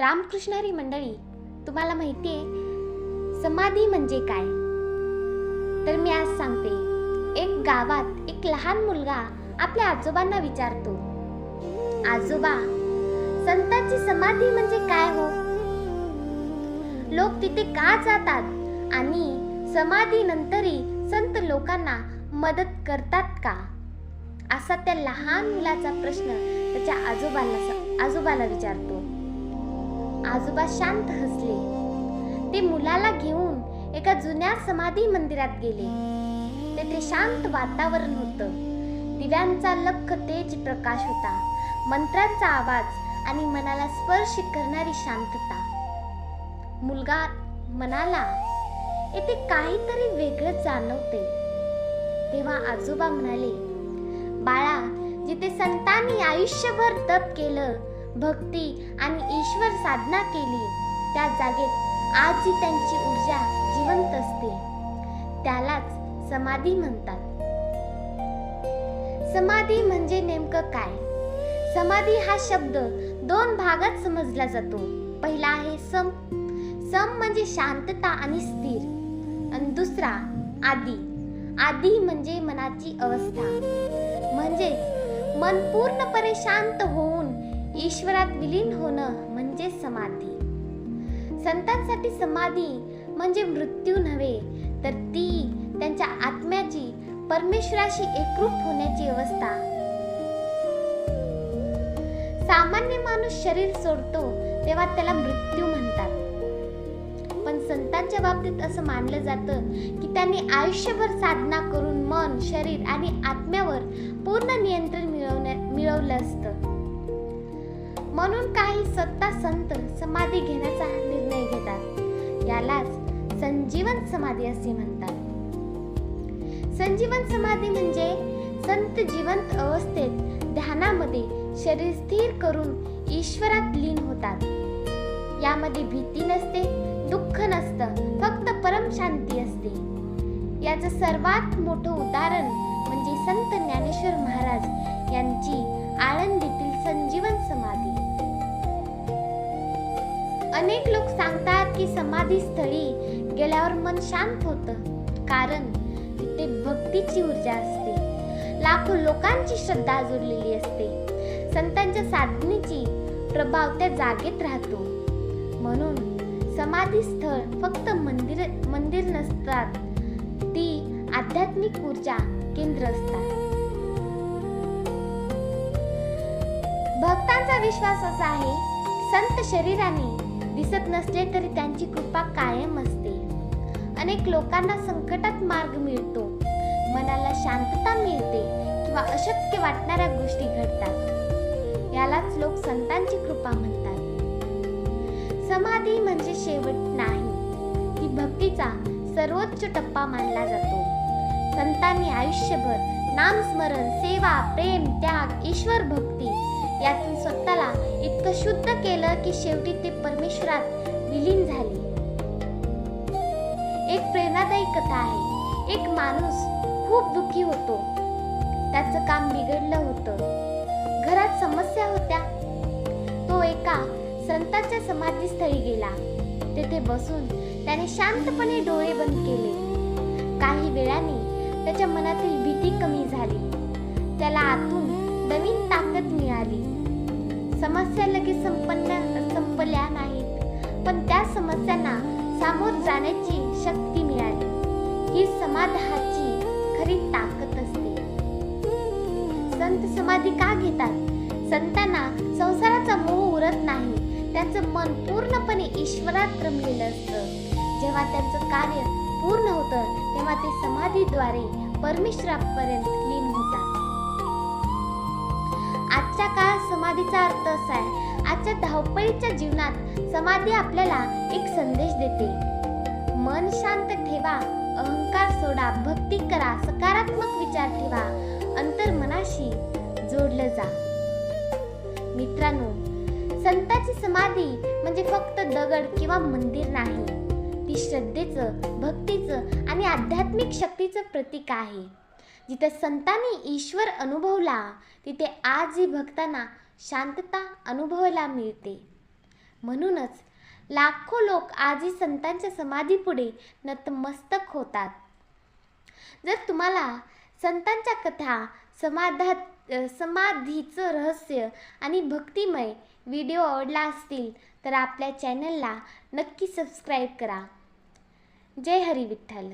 रामकृष्ण हरी मंडळी, तुम्हाला माहिती आहे समाधी म्हणजे काय? तर मी आज सांगते. एक गावात एक लहान मुलगा आपल्या आजोबांना विचारतो, आजोबा, संतांची समाधी म्हणजे काय हो? लोक तिथे का जातात आणि समाधीनंतरही संत लोकांना मदत करतात का? असा त्या लहान मुलाचा प्रश्न त्याच्या आजोबाला विचारतो. आजोबा शांत हसले. ते मुलाला घेऊन एका जुन्या समाधी मंदिरात गेले. तेथे शांत वातावरण होतं. दिव्यांचा लख्ख तेज प्रकाश होता, मंत्रांचा आवाज आणि मनाला स्पर्श करणारी शांतता. मुलगा म्हणाला, येथे काहीतरी वेगळं जाणवते. तेव्हा आजोबा म्हणाले, बाळा, जिथे संतांनी आयुष्यभर तप केलं, भक्ती आणि ईश्वर साधना केली, त्या जागेत आजही त्यांची ऊर्जा जिवंत असते. त्यालाच समाधी म्हणतात. समाधी म्हणजे नेमकं काय? समाधी हा शब्द दोन भागात समजला जातो. पहिला आहे सम. सम म्हणजे शांतता आणि स्थिर. आणि दुसरा आदी. आदी म्हणजे मनाची अवस्था. म्हणजे मन पूर्णपणे शांत होऊन ईश्वरात विलीन होणं म्हणजे समाधी. संतांसाठी समाधी म्हणजे मृत्यू नव्हे, तर ती त्यांच्या आत्म्याची परमेश्वराशी एकरूप होण्याची अवस्था. सामान्य माणूस शरीर सोडतो तेव्हा त्याला मृत्यू म्हणतात. पण संतांच्या बाबतीत असं मानलं जातं की त्यांनी आयुष्यभर साधना करून मन, शरीर आणि आत्म्यावर पूर्ण नियंत्रण मिळवलं असतं. म्हणून काही स्वतः संत समाधी घेण्याचा निर्णय घेतात. यालाच संजीवन समाधी असे म्हणतात. संजीवन समाधी म्हणजे संत जिवंत अवस्थेत ध्यानामध्ये शरीर स्थिर करून ईश्वरात लीन होतात. यामध्ये भीती नसते, दुःख नसतं, फक्त परम शांती असते. याचं सर्वात मोठं उदाहरण म्हणजे संत ज्ञानेश्वर महाराज यांची आळंदीतील संजीवन समाधी. अनेक लोक सांगतात की समाधी स्थळी गेल्यावर मन शांत होतं, कारण तिथे भक्तीची ऊर्जा असते. लाखो लोकांची श्रद्धा जोडलेली असते. संतांच्या साधनेची प्रभाव त्या जागेत राहतो. म्हणून समाधी स्थळ फक्त मंदिर नसतात, ती आध्यात्मिक ऊर्जा केंद्र असतात. भक्तांचा विश्वास असा आहे, संत शरीराने दिसत नसले तरी त्यांची कृपा कायम असते. अनेक लोकांना संकटात मार्ग मिळतो, मनाला शांतता मिळते किंवा अशक्य वाटणाऱ्या गोष्टी घडतात. यालाच लोक संतांची कृपा म्हणतात. समाधी म्हणजे शेवट नाही, ती भक्तीचा सर्वोच्च टप्पा मानला जातो. संतांनी आयुष्यभर नामस्मरण, सेवा, प्रेम, त्याग, ईश्वर भक्ती यातून स्वतःला इतकं शुद्ध केलं की शेवटी ते परमेश्वरात विलीन झाले. एक प्रेरणादायी कथा आहे. एक माणूस खूप दुःखी होतो. त्याचं काम बिघडलं होतं, घरात समस्या होत्या. तो एका संतांच्या समाधीस्थळी गेला. तेथे बसून त्याने शांतपणे डोळे बंद केले. काही वेळाने त्याच्या मनातील भीती कमी झाली. त्याला आतून नवीन ताकद मिळाली. समस्या लगेच संपल्या नाहीत, पण त्या समस्यांना सामोर जाण्याची शक्ती मिळाली. ही समाधानाची खरी ताकद असते. संत समाधी का घेतात? संतांना संसाराचा मोह उरत नाही. त्यांचं मन पूर्णपणे ईश्वरात रमलेलं असतं. जेव्हा त्यांचं कार्य पूर्ण होतं तेव्हा ते समाधीद्वारे परमेश्वरापर्यंत लीन होतात. आजच्या काळात समाधीचा अर्थ असा आहे, आजच्या धावपळीच्या जीवनात समाधी आपल्याला एक संदेश देते. मन शांत ठेवा, अहंकार सोडा, भक्ती करा, सकारात्मक विचार ठेवा, अंतर्मनाशी जोडलं जा. मित्रांनो, संतांची समाधी म्हणजे फक्त दगड किंवा मंदिर नाही, ती श्रद्धेचं, भक्तीचं आणि आध्यात्मिक शक्तीचं प्रतीक आहे. जिथे संतांनी ईश्वर अनुभवला, तिथे आजही भक्तांना शांतता अनुभवायला मिळते. म्हणूनच लाखो लोक आजही संतांच्या समाधीपुढे नतमस्तक होतात. जर तुम्हाला संतांच्या कथा, समाधीचं रहस्य आणि भक्तिमय व्हिडिओ आवडला असतील तर आपल्या चॅनलला नक्की सबस्क्राईब करा. जय हरी विठ्ठल.